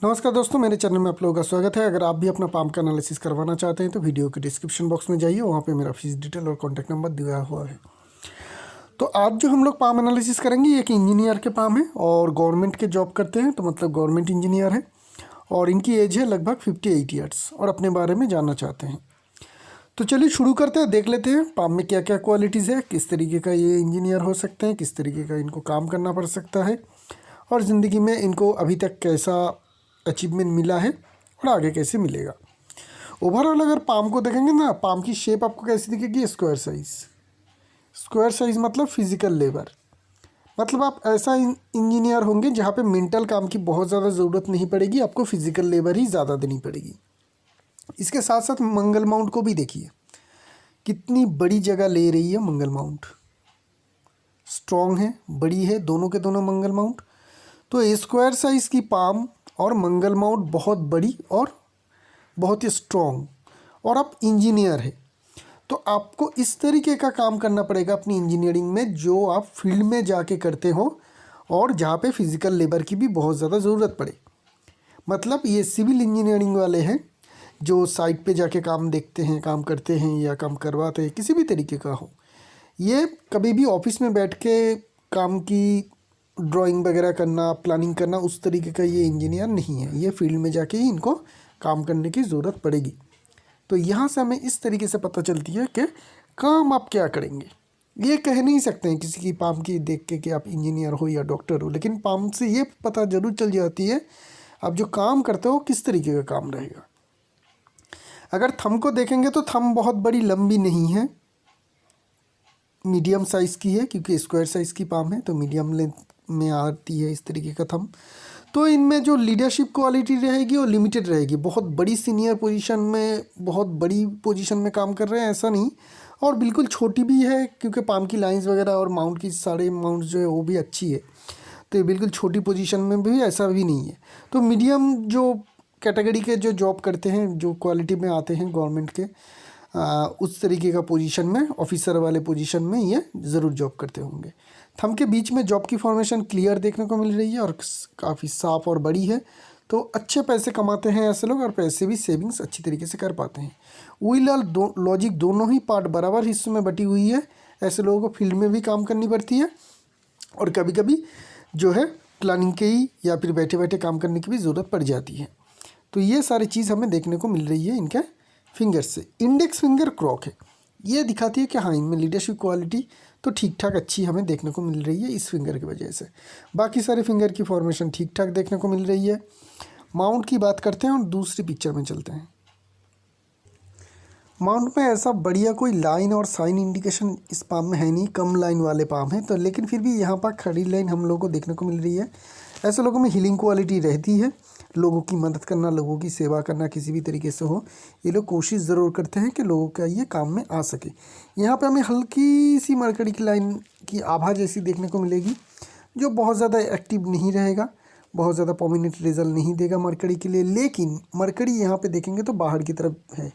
नमस्कार दोस्तों, मेरे चैनल में आप लोगों का स्वागत है। अगर आप भी अपना पाम का एनालिसिस करवाना चाहते हैं तो वीडियो के डिस्क्रिप्शन बॉक्स में जाइए, वहाँ पे मेरा फीस डिटेल और कॉन्टैक्ट नंबर दिया हुआ है। तो आज जो हम लोग पाम एनालिसिस करेंगे, एक इंजीनियर के पाम है और गवर्नमेंट के जॉब करते हैं, तो मतलब गवर्नमेंट इंजीनियर है और इनकी एज है लगभग 58 ईयर्स और अपने बारे में जानना चाहते हैं। तो चलिए शुरू करते हैं, देख लेते हैं पाम में क्या क्या क्वालिटीज़ है, किस तरीके का ये इंजीनियर हो सकते हैं, किस तरीके का इनको काम करना पड़ सकता है और ज़िंदगी में इनको अभी तक कैसा अचीवमेंट मिला है और आगे कैसे मिलेगा। ओवरऑल अगर पाम को देखेंगे ना, पाम की शेप आपको कैसी दिखेगी? Square size. स्क्वायर साइज मतलब फिजिकल लेबर, मतलब आप ऐसा इंजीनियर होंगे जहाँ पे मेंटल काम की बहुत ज़्यादा ज़रूरत नहीं पड़ेगी, आपको फिजिकल लेबर ही ज़्यादा देनी पड़ेगी। इसके साथ साथ मंगल माउंट को भी देखिए, कितनी बड़ी जगह ले रही है मंगल माउंट। स्ट्रॉन्ग है, बड़ी है, दोनों के दोनों मंगल माउंट। तो स्क्वायर साइज की पाम और मंगल माउंट बहुत बड़ी और बहुत ही स्ट्रॉन्ग, और आप इंजीनियर है तो आपको इस तरीके का काम करना पड़ेगा अपनी इंजीनियरिंग में जो आप फील्ड में जाके करते हो और जहाँ पे फिज़िकल लेबर की भी बहुत ज़्यादा ज़रूरत पड़े। मतलब ये सिविल इंजीनियरिंग वाले हैं जो साइट पे जाके काम देखते हैं, काम करते हैं या काम करवाते हैं, किसी भी तरीके का हो। ये कभी भी ऑफिस में बैठ के काम की ड्राइंग वगैरह करना, प्लानिंग करना, उस तरीके का ये इंजीनियर नहीं है। ये फील्ड में जाके ही इनको काम करने की ज़रूरत पड़ेगी। तो यहाँ से हमें इस तरीके से पता चलती है कि काम आप क्या करेंगे। ये कह नहीं सकते हैं किसी की पाम की देख के कि आप इंजीनियर हो या डॉक्टर हो, लेकिन पाम से ये पता ज़रूर चल जाती है आप जो काम करते हो किस तरीके का काम रहेगा। अगर थंब को देखेंगे तो थंब बहुत बड़ी लंबी नहीं है, मीडियम साइज़ की है, क्योंकि स्क्वायर साइज़ की पाम है तो मीडियम लेंथ में आती है इस तरीके का थंब। तो इनमें जो लीडरशिप क्वालिटी रहेगी वो लिमिटेड रहेगी। बहुत बड़ी सीनियर पोजीशन में, बहुत बड़ी पोजीशन में काम कर रहे हैं ऐसा नहीं, और बिल्कुल छोटी भी है क्योंकि पाम की लाइंस वगैरह और माउंट की सारे माउंट जो है वो भी अच्छी है, तो ये बिल्कुल छोटी पोजीशन में भी ऐसा भी नहीं है। तो मीडियम जो कैटेगरी के जो जॉब करते हैं, जो क्वालिटी में आते हैं गवर्नमेंट के, उस तरीके का पोजीशन में, ऑफिसर वाले पोजीशन में ये ज़रूर जॉब करते होंगे। थंब के बीच में जॉब की फॉर्मेशन क्लियर देखने को मिल रही है और काफ़ी साफ और बड़ी है, तो अच्छे पैसे कमाते हैं ऐसे लोग और पैसे भी सेविंग्स अच्छी तरीके से कर पाते हैं। व्हील और लॉजिक दोनों ही पार्ट बराबर हिस्सों में बटी हुई है। ऐसे लोगों को फील्ड में भी काम करनी पड़ती है और कभी कभी जो है प्लानिंग के ही या फिर बैठे बैठे काम करने की भी ज़रूरत पड़ जाती है। तो ये सारी चीज़ हमें देखने को मिल रही है इनके फिंगर से। इंडेक्स फिंगर क्रॉक है, ये दिखाती है कि हाँ इनमें लीडरशिप क्वालिटी तो ठीक ठाक अच्छी हमें देखने को मिल रही है इस फिंगर की वजह से। बाकी सारे फिंगर की फॉर्मेशन ठीक ठाक देखने को मिल रही है। माउंट की बात करते हैं और दूसरी पिक्चर में चलते हैं। माउंट में ऐसा बढ़िया कोई लाइन और साइन इंडिकेशन इस पाम में है नहीं, कम लाइन वाले पाम हैं, तो लेकिन फिर भी यहाँ पर खड़ी लाइन हम लोगों को देखने को मिल रही है। ऐसे लोगों में हीलिंग क्वालिटी रहती है, लोगों की मदद करना, लोगों की सेवा करना किसी भी तरीके से हो, ये लोग कोशिश ज़रूर करते हैं कि लोगों का ये काम में आ सके। यहाँ पे हमें हल्की सी मरकड़ी की लाइन की आभा जैसी देखने को मिलेगी, जो बहुत ज़्यादा एक्टिव नहीं रहेगा, बहुत ज़्यादा प्रोमिनेंट रिजल्ट नहीं देगा मरकड़ी के लिए, लेकिन मरकड़ी यहाँ पे देखेंगे तो बाहर की तरफ है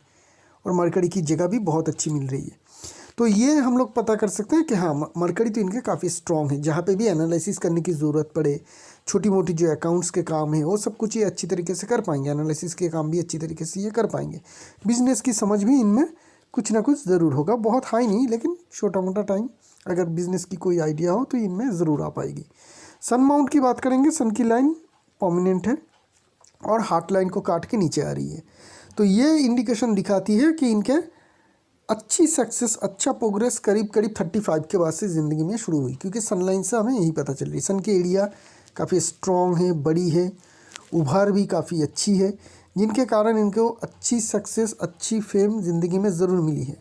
और मरकड़ी की जगह भी बहुत अच्छी मिल रही है। तो ये हम लोग पता कर सकते हैं कि हाँ मरकड़ी तो इनके काफ़ी स्ट्रॉन्ग है। जहाँ पे भी एनालिसिस करने की ज़रूरत पड़े, छोटी मोटी जो अकाउंट्स के काम है वो सब कुछ ये अच्छी तरीके से कर पाएंगे, एनालिसिस के काम भी अच्छी तरीके से ये कर पाएंगे। बिजनेस की समझ भी इनमें कुछ ना कुछ ज़रूर होगा, बहुत हाई नहीं लेकिन छोटा मोटा टाइम अगर बिज़नेस की कोई आइडिया हो तो इनमें ज़रूर आ पाएगी। सन माउंट की बात करेंगे, सन की लाइन प्रोमिनेंट है और हार्ट लाइन को काट के नीचे आ रही है, तो ये इंडिकेशन दिखाती है कि इनके अच्छी सक्सेस, अच्छा प्रोग्रेस करीब करीब 35 के बाद से ज़िंदगी में शुरू हुई, क्योंकि सनलाइन से हमें यही पता चल रही है। सन की एरिया काफ़ी स्ट्रॉन्ग है, बड़ी है, उभार भी काफ़ी अच्छी है, जिनके कारण इनको अच्छी सक्सेस, अच्छी फेम ज़िंदगी में ज़रूर मिली है।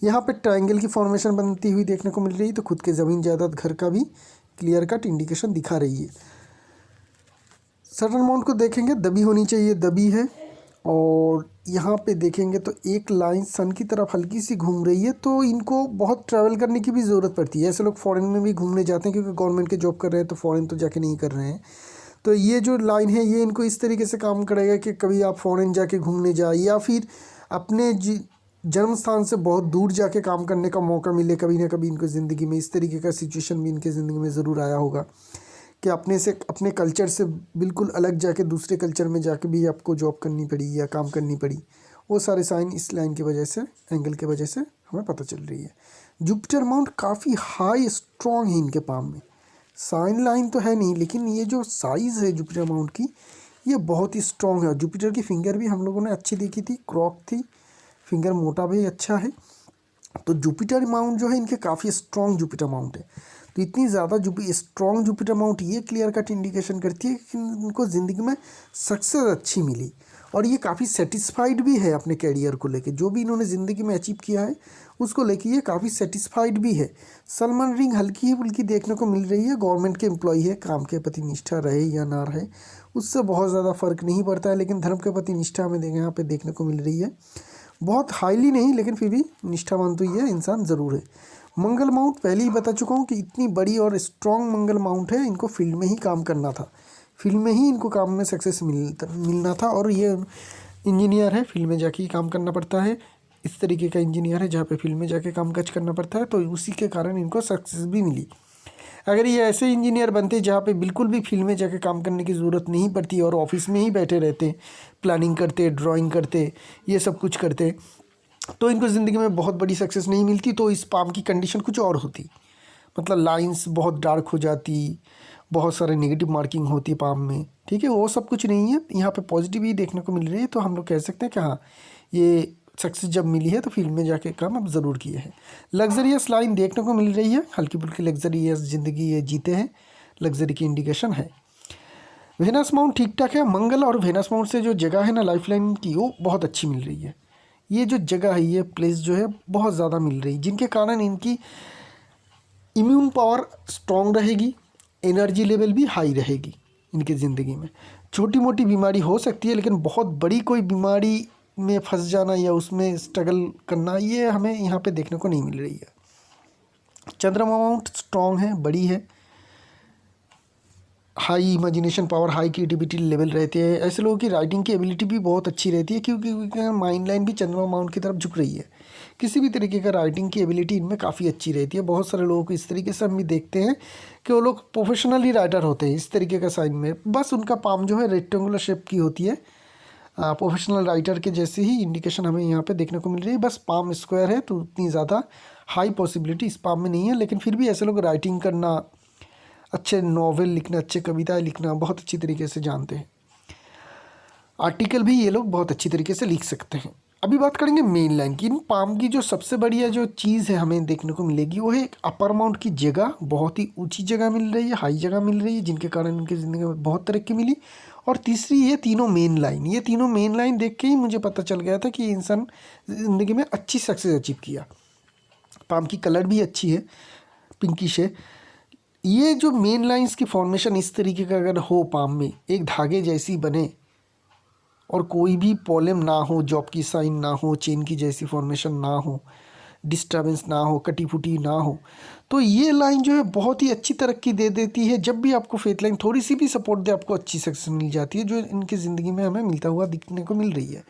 यहाँ पे ट्रायंगल की फॉर्मेशन बनती हुई देखने को मिल रही है, तो खुद के ज़मीन जायदाद घर का भी क्लियर कट इंडिकेशन दिखा रही है। सटन माउंट को देखेंगे, दबी होनी चाहिए, दबी है, और यहाँ पे देखेंगे तो एक लाइन सन की तरफ हल्की सी घूम रही है, तो इनको बहुत ट्रैवल करने की भी ज़रूरत पड़ती है। ऐसे लोग फॉरेन में भी घूमने जाते हैं क्योंकि गवर्नमेंट के जॉब कर रहे हैं, तो फॉरेन तो जाके नहीं कर रहे हैं। तो ये जो लाइन है ये इनको इस तरीके से काम करेगा कि कभी आप फॉरेन जाके घूमने जाए या फिर अपने जन्म स्थान से बहुत दूर जाके काम करने का मौका मिले, कभी ना कभी इनको ज़िंदगी में इस तरीके का सिचुएशन भी इनके ज़िंदगी में ज़रूर आया होगा कि अपने कल्चर से बिल्कुल अलग जाके दूसरे कल्चर में जाके भी आपको जॉब करनी पड़ी या काम करनी पड़ी, वो सारे साइन इस लाइन की वजह से, एंगल की वजह से हमें पता चल रही है। जुपिटर माउंट काफ़ी हाई स्ट्रॉन्ग है इनके पाम में। साइन लाइन तो है नहीं, लेकिन ये जो साइज़ है जुपिटर माउंट की, ये बहुत ही स्ट्रॉन्ग है। जुपिटर की फिंगर भी हम लोगों ने अच्छी देखी थी, क्रॉक थी, फिंगर मोटा भी अच्छा है। तो जुपिटर माउंट जो है इनके काफ़ी स्ट्रॉन्ग जुपिटर माउंट है। तो इतनी ज़्यादा स्ट्रॉन्ग जुपिटर माउंट ये क्लियर कट इंडिकेशन करती है कि इनको ज़िंदगी में सक्सेस अच्छी मिली और ये काफ़ी सेटिस्फाइड भी है अपने कैरियर को लेके। जो भी इन्होंने ज़िंदगी में अचीव किया है उसको लेके ये काफ़ी सेटिस्फाइड भी है। सलमान रिंग हल्की ही फुल्की देखने को मिल रही है। गवर्नमेंट के एम्प्लॉई है, काम के प्रति निष्ठा रहे या ना रहे उससे बहुत ज़्यादा फ़र्क नहीं पड़ता है, लेकिन धर्म के प्रति निष्ठा हमें यहाँ पे देखने को मिल रही है। बहुत हाईली नहीं, लेकिन फिर भी निष्ठावान तो ये इंसान ज़रूर है। मंगल माउंट पहले ही बता चुका हूँ कि इतनी बड़ी और स्ट्रॉन्ग मंगल माउंट है, इनको फील्ड में ही काम करना था, फील्ड में ही इनको काम में सक्सेस मिलना था। और ये इंजीनियर है, फील्ड में जाके ही काम करना पड़ता है। इस तरीके का इंजीनियर है जहाँ पे फील्ड में जाके काम काज करना पड़ता है, तो उसी के कारण इनको सक्सेस भी मिली। अगर ये ऐसे इंजीनियर बनते जहाँ पे बिल्कुल भी फील्ड में जाके काम करने की ज़रूरत नहीं पड़ती और ऑफिस में ही बैठे रहते, प्लानिंग करते, ड्राइंग करते, ये सब कुछ करते, तो इनको ज़िंदगी में बहुत बड़ी सक्सेस नहीं मिलती। तो इस पाम की कंडीशन कुछ और होती, मतलब लाइंस बहुत डार्क हो जाती, बहुत सारे नेगेटिव मार्किंग होती पाम में, ठीक है। वो सब कुछ नहीं है, यहाँ पे पॉजिटिव ही देखने को मिल रही है। तो हम लोग कह सकते हैं कि हाँ, ये सक्सेस जब मिली है तो फील्ड में जाके काम अब ज़रूर किए हैं। लग्जरियस लाइन देखने को मिल रही है, हल्की फुल्की लग्जरियस ज़िंदगी ये जीते हैं, लग्जरी की इंडिकेशन है। वेनस माउंट ठीक ठाक है। मंगल और वेनस माउंट से जो जगह है ना लाइफ लाइन की, वो बहुत अच्छी मिल रही है। ये जो जगह है, ये प्लेस जो है बहुत ज़्यादा मिल रही है, जिनके कारण इनकी इम्यून पावर स्ट्रॉन्ग रहेगी, एनर्जी लेवल भी हाई रहेगी इनकी ज़िंदगी में। छोटी मोटी बीमारी हो सकती है, लेकिन बहुत बड़ी कोई बीमारी में फंस जाना या उसमें स्ट्रगल करना, ये हमें यहाँ पे देखने को नहीं मिल रही है। चंद्रमा माउंट स्ट्रॉन्ग है, बड़ी है, high imagination power, high creativity level रहते हैं। ऐसे लोगों की राइटिंग की एबिलिटी भी बहुत अच्छी रहती है, क्योंकि माइंड लाइन भी चंद्रमा माउंट की तरफ झुक रही है। किसी भी तरीके का राइटिंग की एबिलिटी इनमें काफ़ी अच्छी रहती है। बहुत सारे लोगों को इस तरीके से हम भी देखते हैं कि वो लोग प्रोफेशनली राइटर होते हैं इस तरीके का साइन में। बस उनका पाम जो है रेक्टेंगुलर शेप की होती है, प्रोफेशनल राइटर के जैसे ही इंडिकेशन हमें यहाँ पे देखने को मिल रही है। बस पाम स्क्वायर है, तो उतनी ज़्यादा हाई पॉसिबिलिटी इस पाम में नहीं है, लेकिन फिर भी ऐसे लोग राइटिंग करना, अच्छे नॉवेल लिखना, अच्छे कविताएं लिखना बहुत अच्छी तरीके से जानते हैं। आर्टिकल भी ये लोग बहुत अच्छी तरीके से लिख सकते हैं। अभी बात करेंगे मेन लाइन की। इन पाम की जो सबसे बढ़िया जो चीज़ है हमें देखने को मिलेगी, वो है एक अपर माउंट की जगह, बहुत ही ऊंची जगह मिल रही है, हाई जगह मिल रही है, जिनके कारण इनकी ज़िंदगी में बहुत तरक्की मिली। और तीसरी ये तीनों मेन लाइन, ये तीनों मेन लाइन देख के ही मुझे पता चल गया था कि इंसान ज़िंदगी में अच्छी सक्सेस अचीव किया। पाम की कलर भी अच्छी है, पिंकिश है। ये जो मेन लाइंस की फॉर्मेशन इस तरीके का अगर हो, पाम में एक धागे जैसी बने और कोई भी प्रॉब्लम ना हो, जॉब की साइन ना हो, चेन की जैसी फॉर्मेशन ना हो, डिस्टर्बेंस ना हो, कटी फूटी ना हो, तो ये लाइन जो है बहुत ही अच्छी तरक्की दे देती है। जब भी आपको फेथ लाइन थोड़ी सी भी सपोर्ट दे, आपको अच्छी सक्सेस मिल जाती है, जो इनकी ज़िंदगी में हमें मिलता हुआ दिखने को मिल रही है।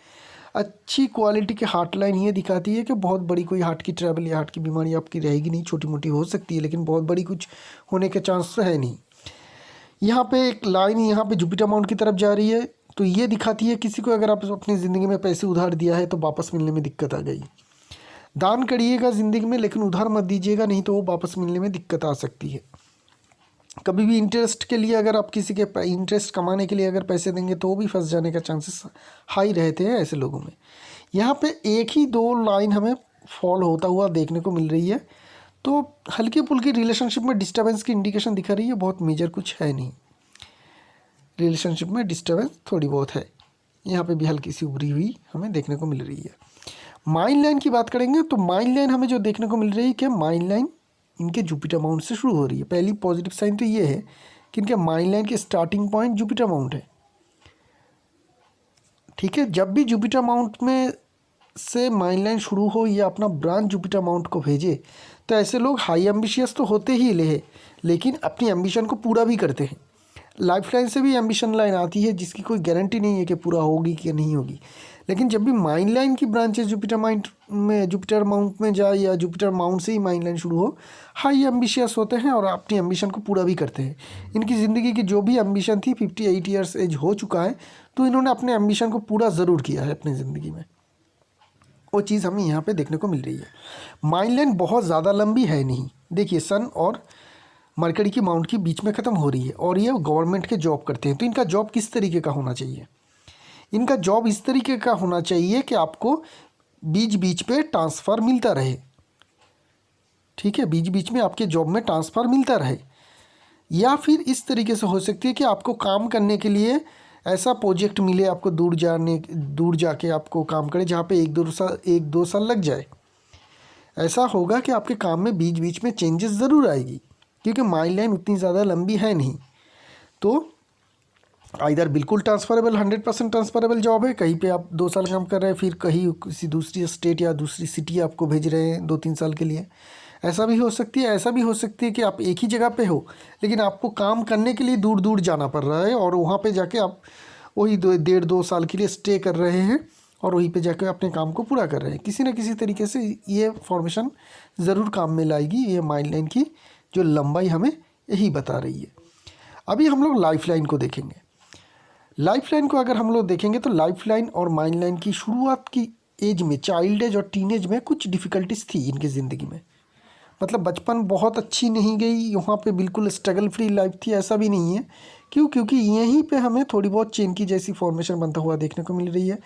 अच्छी क्वालिटी के हार्ट लाइन ये दिखाती है कि बहुत बड़ी कोई हार्ट की ट्रबल या हार्ट की बीमारी आपकी रहेगी नहीं, छोटी मोटी हो सकती है, लेकिन बहुत बड़ी कुछ होने के चांस तो है नहीं। यहाँ पे एक लाइन यहाँ पे जुपिटर माउंट की तरफ जा रही है, तो ये दिखाती है किसी को अगर आप अपनी ज़िंदगी में पैसे उधार दिया है तो वापस मिलने में दिक्कत आ गई। दान करिएगा ज़िंदगी में, लेकिन उधार मत दीजिएगा, नहीं तो वो वापस मिलने में दिक्कत आ सकती है। कभी भी इंटरेस्ट के लिए अगर आप किसी के इंटरेस्ट कमाने के लिए अगर पैसे देंगे तो वो भी फंस जाने का चांसेस हाई रहते हैं ऐसे लोगों में। यहाँ पे एक ही दो लाइन हमें फॉल होता हुआ देखने को मिल रही है, तो हल्की फुल्की रिलेशनशिप में डिस्टर्बेंस की इंडिकेशन दिखा रही है, बहुत मेजर कुछ है नहीं। रिलेशनशिप में डिस्टर्बेंस थोड़ी बहुत है, यहाँ पे भी हल्की सी उभरी हुई हमें देखने को मिल रही है। माइंड लाइन की बात करेंगे तो माइंड लाइन हमें जो देखने को मिल रही है कि माइंड लाइन इनके जुपिटर माउंट से शुरू हो रही है। पहली पॉजिटिव साइन तो ये है कि इनके माइंड लाइन के स्टार्टिंग पॉइंट जुपिटर माउंट है, ठीक है। जब भी जुपिटर माउंट में से माइंड लाइन शुरू हो या अपना ब्रांच जुपिटर माउंट को भेजे, तो ऐसे लोग हाई एम्बिशियस तो होते ही ले, लेकिन अपनी एम्बिशन को पूरा भी करते हैं। लाइफ लाइन से भी एम्बिशन लाइन आती है जिसकी कोई गारंटी नहीं है कि पूरा होगी कि नहीं होगी, लेकिन जब भी माइन लाइन की ब्रांचेस जुपिटर माउंट में जाए या जुपिटर माउंट से ही माइन लाइन शुरू हो, हाई एम्बिशियस होते हैं और अपनी एम्बिशन को पूरा भी करते हैं। इनकी ज़िंदगी की जो भी एम्बिशन थी, 58 ईयर्स एज हो चुका है, तो इन्होंने अपने एम्बिशन को पूरा ज़रूर किया है अपनी ज़िंदगी में। वो चीज़ हमें यहाँ पे देखने को मिल रही है। माइन लाइन बहुत ज़्यादा लंबी है नहीं, देखिए सन और मरकरी की माउंट के बीच में ख़त्म हो रही है और ये गवर्नमेंट के जॉब करते हैं। तो इनका जॉब किस तरीके का होना चाहिए? इनका जॉब इस तरीके का होना चाहिए कि आपको बीच बीच पे ट्रांसफ़र मिलता रहे, ठीक है, बीच बीच में आपके जॉब में ट्रांसफ़र मिलता रहे। या फिर इस तरीके से हो सकती है कि आपको काम करने के लिए ऐसा प्रोजेक्ट मिले, आपको दूर जाके आपको काम करे जहाँ पे एक दो साल लग जाए। ऐसा होगा कि आपके काम में बीच बीच में चेंजेस ज़रूर आएगी, क्योंकि माइन लाइन उतनी ज़्यादा लंबी है नहीं। तो इधर बिल्कुल ट्रांसफरेबल 100% ट्रांसफरेबल जॉब है, कहीं पे आप 2 साल काम कर रहे हैं, फिर कहीं किसी दूसरी स्टेट या दूसरी सिटी आपको भेज रहे हैं 2-3 साल के लिए। ऐसा भी हो सकती है, ऐसा भी हो सकती है कि आप एक ही जगह पे हो लेकिन आपको काम करने के लिए दूर दूर जाना पड़ रहा है और वहाँ पे जाके आप वही 1.5-2 साल के लिए स्टे कर रहे हैं और वहीं पे जाकर अपने काम को पूरा कर रहे हैं। किसी न किसी तरीके से ये फॉर्मेशन ज़रूर काम में लाएगी। ये माइन लाइन की जो लंबाई हमें यही बता रही है। अभी हम लोग लाइफ लाइन को देखेंगे। लाइफ लाइन को अगर हम लोग देखेंगे तो लाइफ लाइन और माइन लाइन की शुरुआत की एज में, चाइल्ड एज और टीन एज में कुछ डिफ़िकल्टीज थी इनकी ज़िंदगी में। मतलब बचपन बहुत अच्छी नहीं गई, यहाँ पे बिल्कुल स्ट्रगल फ्री लाइफ थी ऐसा भी नहीं है। क्योंकि यहीं पे हमें थोड़ी बहुत चेन की जैसी फॉर्मेशन बनता हुआ देखने को मिल रही है।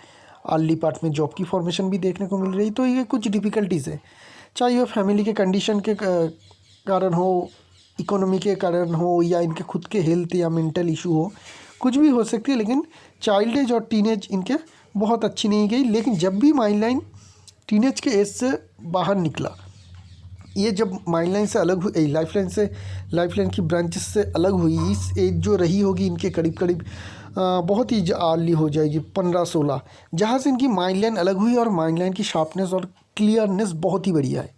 अर्ली पार्ट में जॉब की फॉर्मेशन भी देखने को मिल रही है। तो ये कुछ डिफ़िकल्टीज़ है, चाहे वो फैमिली के कंडीशन के कारण हो, इकोनॉमी के कारण हो, या इनके खुद के हेल्थ या मेंटल इशू हो, कुछ भी हो सकती है। लेकिन चाइल्ड एज और टीनेज इनके बहुत अच्छी नहीं गई। लेकिन जब भी माइन लाइन टीनेज के एज से बाहर निकला, ये जब माइन लाइन से अलग हुई, लाइफ लाइन की ब्रांचेस से अलग हुई, इस एज जो रही होगी इनके करीब बहुत ही अर्ली हो जाएगी 15-16, जहाँ से इनकी माइन लाइन अलग हुई और माइन लाइन की शार्पनेस और क्लियरनेस बहुत ही बढ़िया है।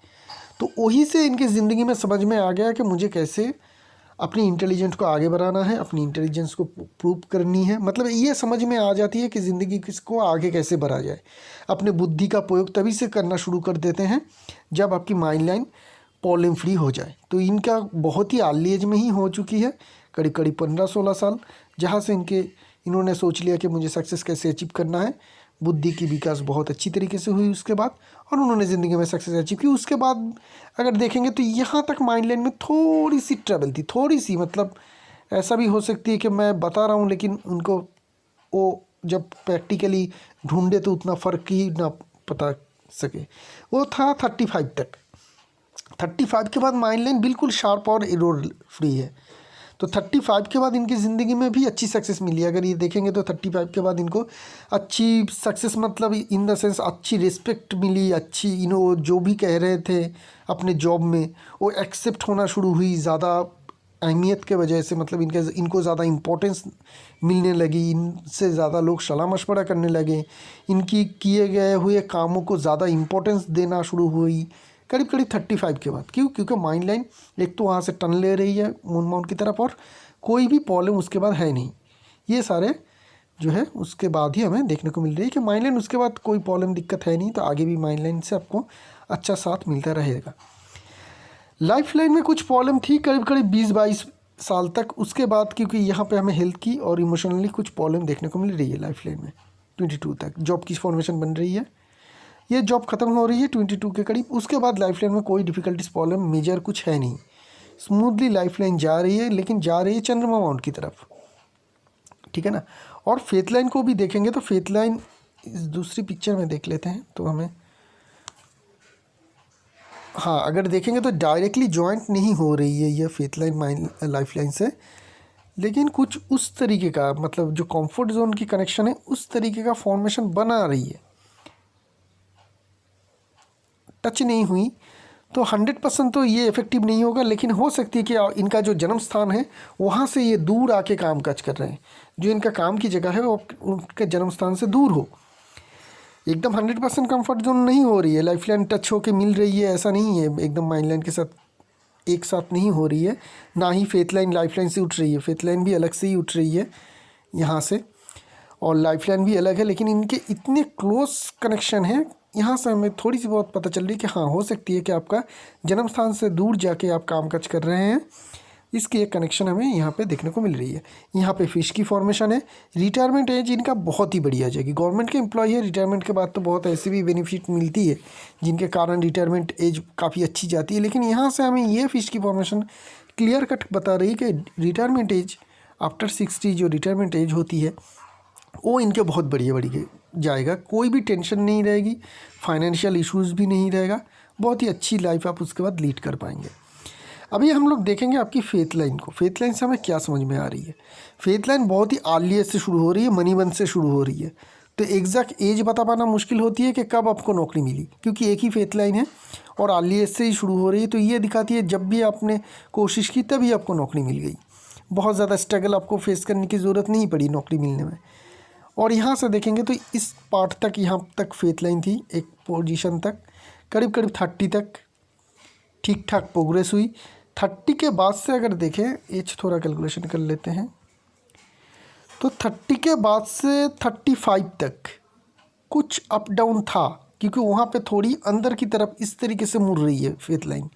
तो वहीं से इनकी ज़िंदगी में समझ में आ गया कि मुझे कैसे अपनी इंटेलिजेंस को आगे बढ़ाना है, अपनी इंटेलिजेंस को प्रूव करनी है। मतलब ये समझ में आ जाती है कि ज़िंदगी किसको आगे कैसे बढ़ा जाए। अपने बुद्धि का प्रयोग तभी से करना शुरू कर देते हैं जब आपकी माइंड लाइन प्रॉब्लम फ्री हो जाए। तो इनका बहुत ही अर्ली एज में ही हो चुकी है, करीब 15-16 साल, जहाँ से इन्होंने सोच लिया कि मुझे सक्सेस कैसे अचीव करना है। बुद्धि की विकास बहुत अच्छी तरीके से हुई उसके बाद, और उन्होंने ज़िंदगी में सक्सेस अचीव की। उसके बाद अगर देखेंगे तो यहाँ तक माइंड लाइन में थोड़ी सी ट्रबल थी, थोड़ी सी, मतलब ऐसा भी हो सकती है कि मैं बता रहा हूँ लेकिन उनको वो जब प्रैक्टिकली ढूंढे तो उतना फ़र्क ही ना पता सके। वो था 35 तक। 35 के बाद माइंड लाइन बिल्कुल शार्प और एरर फ्री है। तो 35 के बाद इनकी ज़िंदगी में भी अच्छी सक्सेस मिली। अगर ये देखेंगे तो 35 के बाद इनको अच्छी सक्सेस, मतलब इन द सेंस अच्छी रिस्पेक्ट मिली, अच्छी जो भी कह रहे थे अपने जॉब में वो एक्सेप्ट होना शुरू हुई ज़्यादा अहमियत के वजह से। मतलब इनको ज़्यादा इम्पोर्टेंस मिलने लगी, इनसे ज़्यादा लोग सलाह मशवरा करने लगे, इनकी किए गए हुए कामों को ज़्यादा इम्पोर्टेंस देना शुरू हुई करीब 35 के बाद। क्योंकि माइंड लाइन एक तो वहाँ से टर्न ले रही है मून माउंट की तरफ और कोई भी प्रॉब्लम उसके बाद है नहीं। ये सारे जो है उसके बाद ही हमें देखने को मिल रही है कि माइंड लाइन उसके बाद कोई प्रॉब्लम दिक्कत है नहीं, तो आगे भी माइंड लाइन से आपको अच्छा साथ मिलता रहेगा। लाइफ लाइन में कुछ प्रॉब्लम थी करीब 20-22 साल तक। उसके बाद क्योंकि यहाँ पे हमें हेल्थ की और इमोशनली कुछ प्रॉब्लम देखने को मिल रही है लाइफ लाइन में 22 तक। जॉब की फॉर्मेशन बन रही है, ये जॉब ख़त्म हो रही है 22 के करीब। उसके बाद लाइफ लाइन में कोई डिफ़िकल्टीज प्रॉब्लम मेजर कुछ है नहीं, स्मूथली लाइफ लाइन जा रही है, लेकिन जा रही है चंद्रमा माउंट की तरफ, ठीक है ना। और फेथ लाइन को भी देखेंगे तो फेथ लाइन इस दूसरी पिक्चर में देख लेते हैं तो हमें, हाँ, अगर देखेंगे तो डायरेक्टली जॉइंट नहीं हो रही है ये फेथ लाइन लाइफ लाइन से, लेकिन कुछ उस तरीके का, मतलब जो कंफर्ट जोन की कनेक्शन है उस तरीके का फॉर्मेशन बना रही है। टच नहीं हुई तो 100% तो ये इफ़ेक्टिव नहीं होगा, लेकिन हो सकती है कि इनका जो जन्म स्थान है वहाँ से ये दूर आके काम काज कर रहे हैं, जो इनका काम की जगह है वो उनके जन्म स्थान से दूर हो। एकदम 100% कंफर्ट जोन नहीं हो रही है, लाइफ लाइन टच होके मिल रही है ऐसा नहीं है, एकदम माइंड लाइन के साथ एक साथ नहीं हो रही है। ना ही फेथ लाइन लाइफ लाइन से उठ रही है, फेथ लाइन भी अलग से ही उठ रही है यहाँ से। और लाइफलाइन भी अलग है, लेकिन इनके इतने क्लोज कनेक्शन हैं, यहाँ से हमें थोड़ी सी बहुत पता चल रही है कि हाँ, हो सकती है कि आपका जन्म स्थान से दूर जाके आप काम काज कर रहे हैं। इसकी एक कनेक्शन हमें यहाँ पे देखने को मिल रही है। यहाँ पे फिश की फॉर्मेशन है। रिटायरमेंट एज इनका बहुत ही बढ़िया जाएगी। गवर्नमेंट के एम्प्लॉय है, रिटायरमेंट के बाद तो बहुत ऐसी भी बेनिफिट मिलती है जिनके कारण रिटायरमेंट एज काफ़ी अच्छी जाती है, लेकिन यहाँ से हमें ये फिश की फॉर्मेशन क्लियर कट बता रही है कि रिटायरमेंट एज आफ्टर 60 जो रिटायरमेंट एज होती है वो इनके बहुत बढ़िया जाएगा। कोई भी टेंशन नहीं रहेगी, फाइनेंशियल इश्यूज़ भी नहीं रहेगा, बहुत ही अच्छी लाइफ आप उसके बाद लीड कर पाएंगे। अभी हम लोग देखेंगे आपकी फेथ लाइन को। फेथ लाइन से हमें क्या समझ में आ रही है। फेथ लाइन बहुत ही अर्लीस्ट से शुरू हो रही है, मनी वन से शुरू हो रही है। तो एग्जैक्ट एज बता पाना मुश्किल होती है कि कब आपको नौकरी मिली, क्योंकि एक ही फेथ लाइन है और अर्लीस्ट से ही शुरू हो रही है। तो ये दिखाती है जब भी आपने कोशिश की तभी आपको नौकरी मिल गई, बहुत ज़्यादा स्ट्रगल आपको फेस करने की ज़रूरत नहीं पड़ी नौकरी मिलने में। और यहाँ से देखेंगे तो इस पार्ट तक, यहाँ तक फेथ लाइन थी, एक पोजीशन तक करीब 30 तक ठीक ठाक प्रोग्रेस हुई। 30 के बाद से अगर देखें, एज थोड़ा कैलकुलेशन कर लेते हैं, तो 30 के बाद से 35 तक कुछ अप डाउन था, क्योंकि वहाँ पे थोड़ी अंदर की तरफ इस तरीके से मुड़ रही है फेथ लाइन।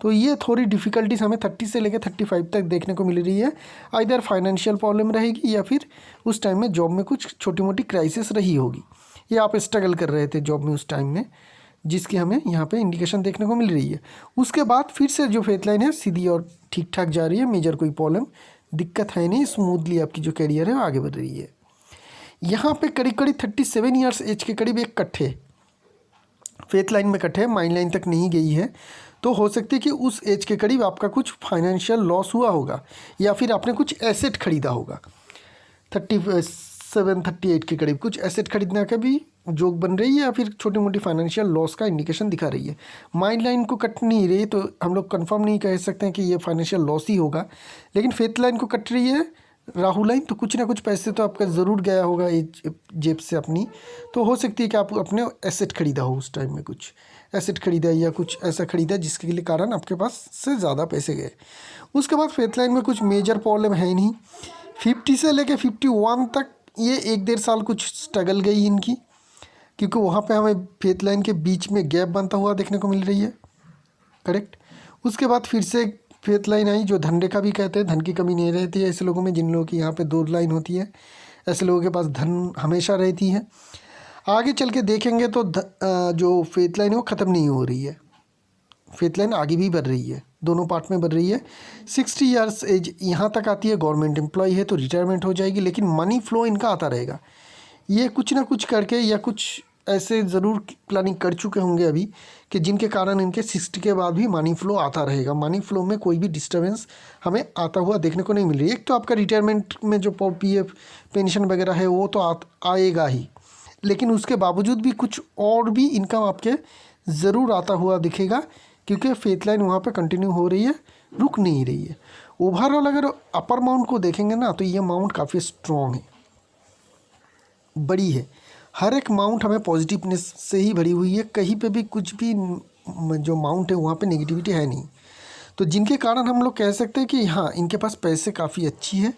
तो ये थोड़ी डिफ़िकल्टीज हमें 30 से लेकर 35 तक देखने को मिल रही है। आइदर फाइनेंशियल प्रॉब्लम रहेगी या फिर उस टाइम में जॉब में कुछ छोटी मोटी क्राइसिस रही होगी, या आप स्ट्रगल कर रहे थे जॉब में उस टाइम में, जिसकी हमें यहाँ पे इंडिकेशन देखने को मिल रही है। उसके बाद फिर से जो फेथ लाइन है सीधी और ठीक ठाक जा रही है, मेजर कोई प्रॉब्लम दिक्कत है नहीं, स्मूथली आपकी जो करियर है वो आगे बढ़ रही है। यहाँ पे करीब 37 ईयर्स एज के करीब एक कट है, फेथ लाइन में कट है, माइंड लाइन तक नहीं गई है। तो हो सकती है कि उस एज के करीब आपका कुछ फाइनेंशियल लॉस हुआ होगा, या फिर आपने कुछ एसेट खरीदा होगा। 37-38 के करीब कुछ एसेट खरीदने का भी जोक बन रही है, या फिर छोटी मोटी फाइनेंशियल लॉस का इंडिकेशन दिखा रही है। माइंड लाइन को कट नहीं रही, तो हम लोग कंफर्म नहीं कह सकते हैं कि ये फाइनेंशियल लॉस ही होगा। लेकिन फेथ लाइन को कट रही है राहु लाइन, तो कुछ ना कुछ पैसे तो आपका ज़रूर गया होगा जेब से अपनी। तो हो सकती है कि आप अपने एसेट खरीदा हो, उस टाइम में कुछ एसेट खरीदा या कुछ ऐसा खरीदा जिसके लिए कारण आपके पास से ज़्यादा पैसे गए। उसके बाद फेथ लाइन में कुछ मेजर प्रॉब्लम है नहीं। 50 से लेकर 51 तक ये 1-1.5 साल कुछ स्ट्रगल गई इनकी, क्योंकि वहाँ पे हमें फेथ लाइन के बीच में गैप बनता हुआ देखने को मिल रही है, करेक्ट। उसके बाद फिर से फेथ लाइन आई जो धन रेखा भी कहते हैं, धन की कमी नहीं रहती है ऐसे लोगों में जिन लोगों की यहाँ पे 2 लाइन होती है, ऐसे लोगों के पास धन हमेशा रहती है। आगे चल के देखेंगे तो जो फेथ लाइन है वो ख़त्म नहीं हो रही है, फेथ लाइन आगे भी बढ़ रही है, दोनों पार्ट में बढ़ रही है। 60 ईयर्स एज यहाँ तक आती है, गवर्नमेंट एम्प्लॉय है तो रिटायरमेंट हो जाएगी, लेकिन मनी फ्लो इनका आता रहेगा। ये कुछ ना कुछ करके या कुछ ऐसे ज़रूर प्लानिंग कर चुके होंगे अभी कि जिनके कारण इनके 60 के बाद भी मनी फ्लो आता रहेगा। मनी फ्लो में कोई भी डिस्टर्बेंस हमें आता हुआ देखने को नहीं मिल रही है। एक तो आपका रिटायरमेंट में जो PF पेंशन वगैरह है वो तो आएगा ही, लेकिन उसके बावजूद भी कुछ और भी इनकम आपके ज़रूर आता हुआ दिखेगा, क्योंकि फेथ लाइन वहाँ पे कंटिन्यू हो रही है, रुक नहीं रही है। ओवरऑल अगर अपर माउंट को देखेंगे ना, तो ये माउंट काफ़ी स्ट्रॉन्ग है, बड़ी है। हर एक माउंट हमें पॉजिटिवनेस से ही भरी हुई है, कहीं पे भी कुछ भी जो माउंट है वहाँ पे नेगेटिविटी है नहीं। तो जिनके कारण हम लोग कह सकते हैं कि हाँ, इनके पास पैसे काफ़ी अच्छी है।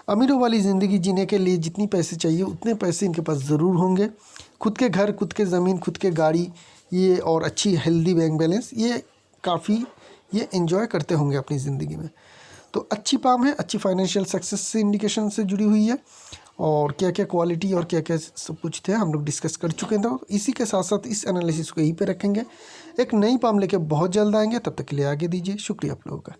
अमीरों वाली ज़िंदगी जीने के लिए जितनी पैसे चाहिए उतने पैसे इनके पास ज़रूर होंगे। खुद के घर, खुद के ज़मीन, खुद के गाड़ी, ये और अच्छी हेल्दी बैंक बैलेंस, ये काफ़ी ये एंजॉय करते होंगे अपनी ज़िंदगी में। तो अच्छी पाम है, अच्छी फाइनेंशियल सक्सेस से इंडिकेशन से जुड़ी हुई है। और क्या क्या क्वालिटी और क्या क्या सब कुछ थे हम लोग डिस्कस कर चुके हैं। तो इसी के साथ साथ इस एनालिसिस को यहीं पे रखेंगे। एक नई पाम लेके बहुत जल्द आएंगे, तब तक के लिए आगे दीजिए। शुक्रिया आप लोगों का।